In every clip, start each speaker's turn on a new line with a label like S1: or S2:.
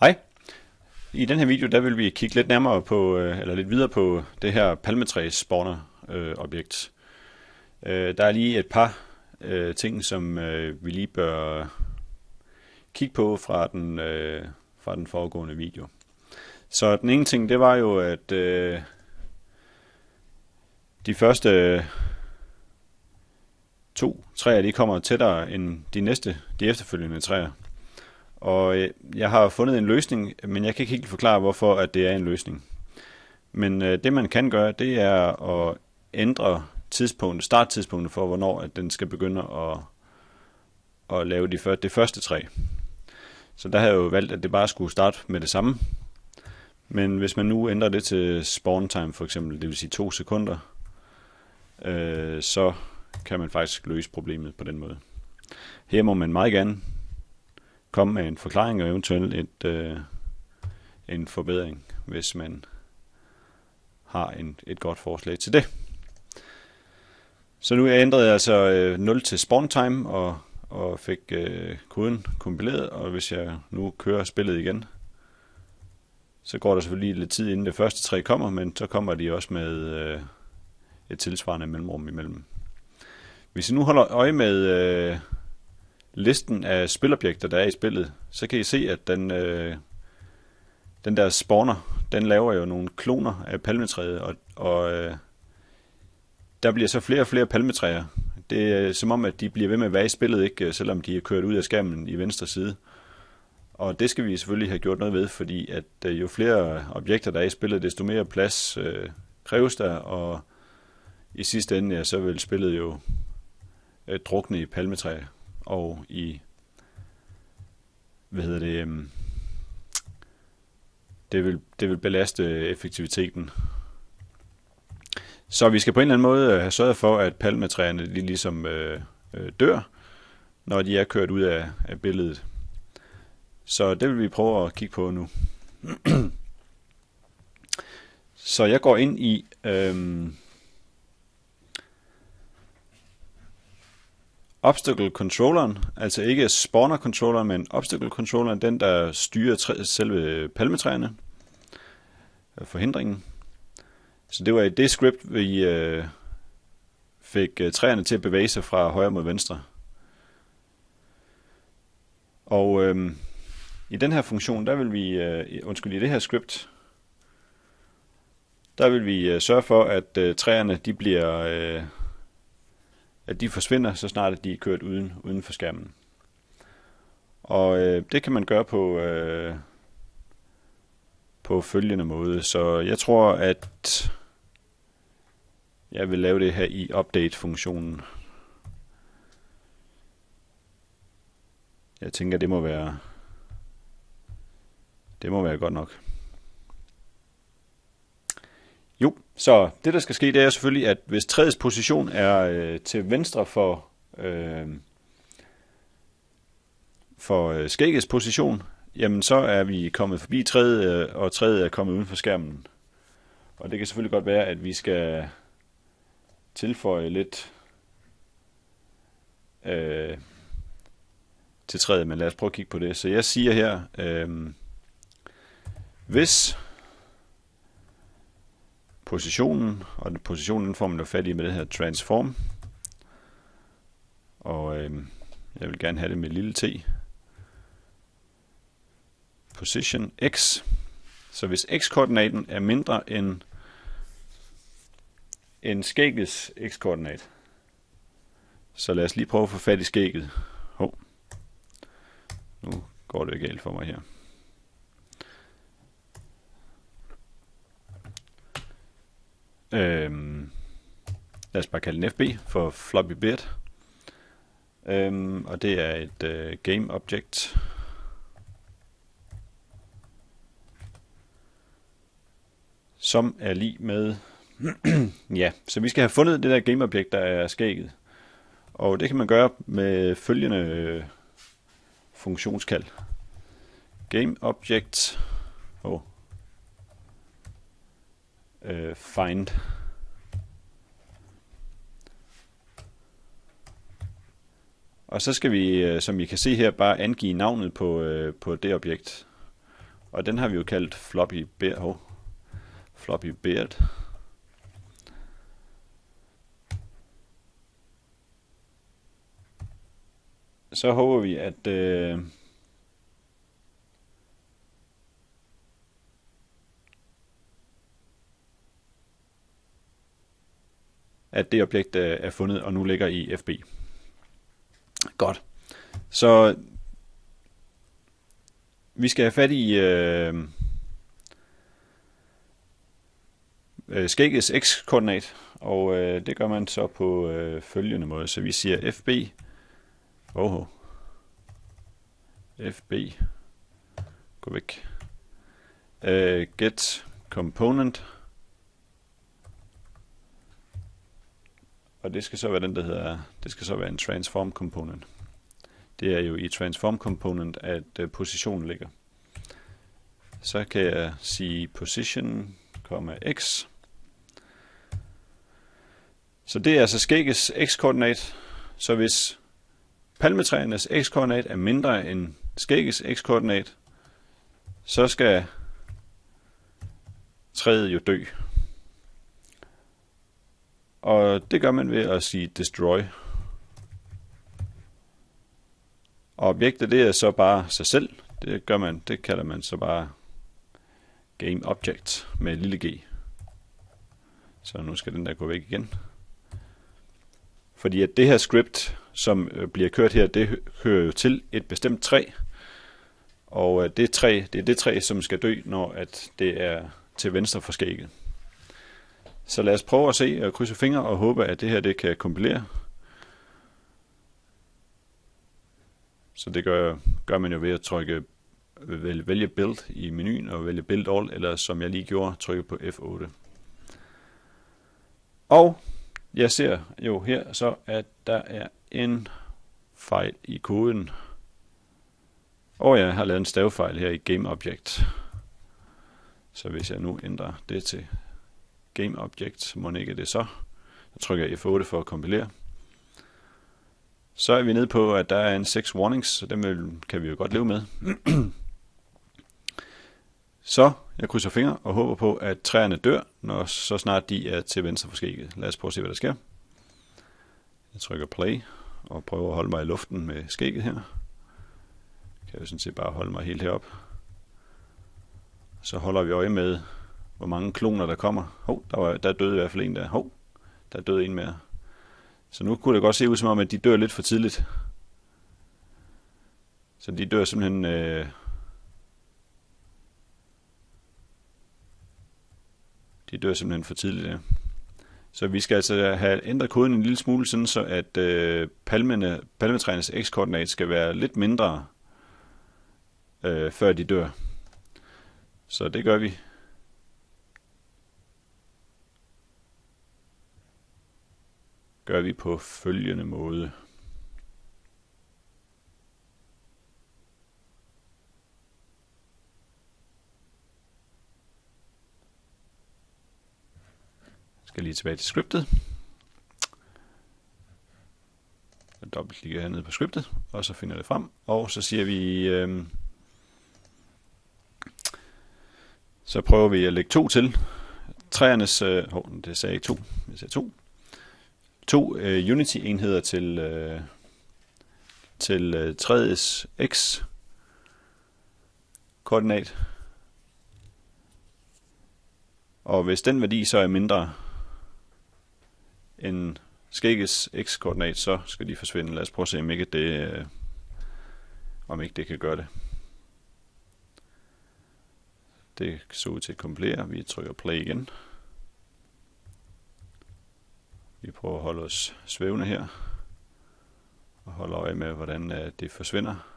S1: Hej. I den her video der vil vi kigge lidt nærmere på, eller lidt videre på det her palmetræs spawner objekt. Der er lige et par ting, som vi lige bør kigge på fra den foregående video. Så den ene ting, det var jo, at de første to træer, de kommer tættere end de efterfølgende træer. Og jeg har fundet en løsning, men jeg kan ikke helt forklare, hvorfor at det er en løsning. Men det man kan gøre, det er at ændre starttidspunktet for, hvornår at den skal begynde at lave det første træ. Så der har jeg jo valgt, at det bare skulle starte med det samme. Men hvis man nu ændrer det til spawn time for eksempel, det vil sige 2 sekunder, så kan man faktisk løse problemet på den måde. Her må man meget gerne komme med en forklaring og eventuelt en forbedring, hvis man har et godt forslag til det. Så nu ændrede jeg altså 0 til spawn time og fik koden kompileret, og hvis jeg nu kører spillet igen, så går der selvfølgelig lidt tid inden det første træ kommer, men så kommer de også med et tilsvarende mellemrum imellem. Hvis I nu holder øje med listen af spilobjekter, der er i spillet, så kan I se, at den der spawner, den laver jo nogle kloner af palmetræet, og der bliver så flere og flere palmetræer. Det er som om, at de bliver ved med at være i spillet, ikke, selvom de er kørt ud af skærmen i venstre side. Og det skal vi selvfølgelig have gjort noget ved, fordi at jo flere objekter, der er i spillet, desto mere plads kræves der, og i sidste ende, ja, så vil spillet jo drukne i palmetræer og i det vil belaste effektiviteten. Så vi skal på en eller anden måde have sørget for, at palmetræerne de ligesom dør, når de er kørt ud af billedet. Så det vil vi prøve at kigge på nu. Så jeg går ind i obstacle controlleren, altså ikke spawner controlleren, men obstacle controlleren, den der styrer selve palmetræerne, forhindringen. Så det var i det script, vi fik træerne til at bevæge sig fra højre mod venstre. Og i den her funktion, der vil vi, i det her script, der vil vi sørge for, at træerne de forsvinder, så snart at de er kørt uden for skærmen. Og det kan man gøre på følgende måde. Så jeg tror, at jeg vil lave det her i update-funktionen. Jeg tænker, det må være godt nok. Jo, så det der skal ske, det er selvfølgelig, at hvis træets position er til venstre for skæggets position, jamen så er vi kommet forbi træet, og træet er kommet uden for skærmen. Og det kan selvfølgelig godt være, at vi skal tilføje lidt til træet, men lad os prøve at kigge på det. Så jeg siger her, hvis positionen, og positionen får man jo fat i med det her transform, og jeg vil gerne have det med lille t, position x, så hvis x-koordinaten er mindre end skæggets x-koordinat, så lad os lige prøve at få fat i skægget. Nu går det galt for mig her. Lad os bare kalde den FB for floppy bit. Og det er et game object. Som er lig med ja, så vi skal have fundet det der game object, der er skægget. Og det kan man gøre med følgende funktionskald. Game object find. Og så skal vi, som I kan se her, bare angive navnet på det objekt. Og den har vi jo kaldt floppy beard. Så håber vi, at det objekt er fundet og nu ligger i FB. Godt. Så vi skal have fat i skæggets x-koordinat, og det gør man så på følgende måde. Så vi siger FB, FB, gå væk, get component, og det skal så være den, der hedder, det skal så være en transform component. Det er jo i transform component, at positionen ligger. Så kan jeg sige position, x. Så det er altså skæggets x-koordinat. Så hvis palmetræernes x-koordinat er mindre end skæggets x-koordinat, så skal træet jo dø. Og det gør man ved at sige destroy. Og objektet, det er så bare sig selv. Det kalder man så bare game object med lille g. Så nu skal den der gå væk igen. Fordi at det her script, som bliver kørt her, det hører jo til et bestemt træ. Og det er det træ, som skal dø, når at det er til venstre for skægget. Så lad os prøve at se og krydse fingre og håbe, at det her det kan kompilere. Så det gør man jo ved at vælge build i menuen og vælge build all, eller som jeg lige gjorde, trykke på F8. Og jeg ser jo her så, at der er en fejl i koden. Og jeg har lavet en stavefejl her i GameObject. Så hvis jeg nu ændrer det til GameObject, må ikke det så. Så trykker jeg F8 for at kompilere. Så er vi nede på, at der er en 6 warnings, så dem kan vi jo godt leve med. Så jeg krydser fingre og håber på, at træerne dør, når så snart de er til venstre for skægget. Lad os prøve at se, hvad der sker. Jeg trykker play og prøver at holde mig i luften med skægget her. Kan jeg jo sådan set bare holde mig helt herop. Så holder vi øje med, hvor mange kloner der kommer. Der døde i hvert fald en der. Der døde en mere. Så nu kunne det godt se ud som om, at de dør lidt for tidligt. Så de dør simpelthen... for tidligt, ja. Så vi skal altså have ændret koden en lille smule, sådan så at palmetræernes x-koordinat skal være lidt mindre, før de dør. Så det gør vi. På følgende måde. Jeg skal lige tilbage til scriptet. Jeg dobbeltklikker hernede på scriptet, og så finder det frem. Og så siger vi, så prøver vi at lægge 2 til. Træernes, det sagde ikke 2, jeg sagde 2. 2 Unity-enheder til træets x-koordinat. Og hvis den værdi så er mindre end skæggets x-koordinat, så skal de forsvinde. Lad os prøve at se, om ikke det kan gøre det. Det så ud til at kompilere. Vi trykker play igen. Vi prøver at holde os svævende her. Og holde øje med, hvordan det forsvinder.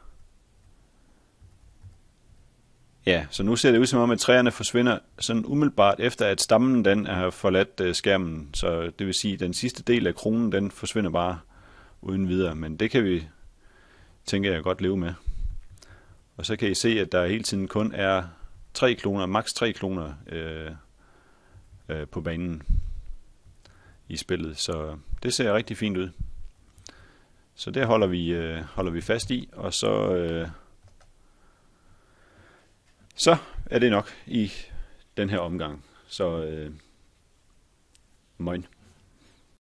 S1: Ja, så nu ser det ud som om, at træerne forsvinder sådan umiddelbart efter, at stammen den har forladt skærmen. Så det vil sige, at den sidste del af kronen, den forsvinder bare uden videre. Men det kan vi, tænker jeg, godt leve med. Og så kan I se, at der hele tiden kun er 3 kloner, maks 3 kloner på banen i spillet. Så det ser rigtig fint ud. Så det holder vi fast i, og så Så er det nok i den her omgang. Så moin.